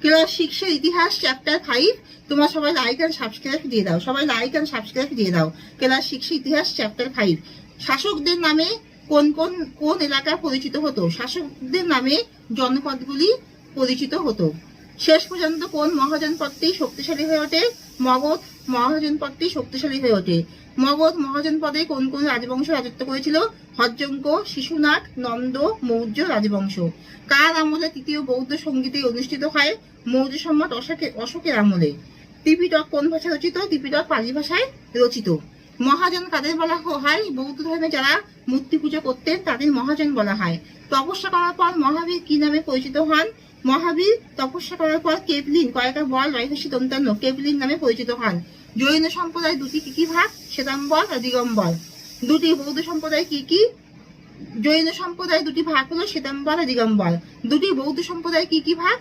Class 6 এর ইতিহাস chapter 5। তোমরা সবাই লাইক এন্ড সাবস্ক্রাইব দিয়ে দাও, সবাই লাইক এন্ড সাবস্ক্রাইব দিয়ে দাও। ক্লাস 6 ইতিহাস চ্যাপ্টার 5। শাসকদের নামে কোন কোন কোন এলাকা পরিচিত হতো? শাসকদের নামে জনপদগুলি পরিচিত হতো। শেষ পর্যন্ত কোন মহাজনপদটি শক্তিশালী হয়ে ওঠে? মগধ মহাজনপদটি শক্তিশালী হয়ে ওঠে। মগধ মহাজনপদে কোন কোন রাজবংশ রাজত্ব করেছিল? হর্যঙ্ক, শিশুনাগ, নন্দ, মৌর্য রাজবংশ। কার আমলে তৃতীয় বৌদ্ধ সঙ্গীতে অনুষ্ঠিত হয়? মৌর্য সম্রাট অশোকের আমলে। ত্রিপিটক কোন ভাষায় রচিত? ত্রিপিটক পালি ভাষায় রচিত। মহাজন কাদের বলা হয়? বৌদ্ধ ধর্মে যারা মূর্তি পুজো করতেন তাদের মহাজন বলা হয়। তপস্যা করার পর মহাবীর কি নামে পরিচিত হন? মহাবীর তপস্যা করার পর কেপলিন কয়েকটা বল রাইহস্যি দন্তান্ন কেপলিন নামে পরিচিত হন। জৈন সম্প্রদায় দুটি কি কি ভাগ? শ্বেতাম্বর আর দিগম্বর। দুটি বৌদ্ধ সম্প্রদায় কি কি? জৈন সম্প্রদায় দুটি ভাগ হলো শ্বেতাম্বর আর দিগম্বর। দুটি বৌদ্ধ সম্প্রদায় কি কি ভাগ?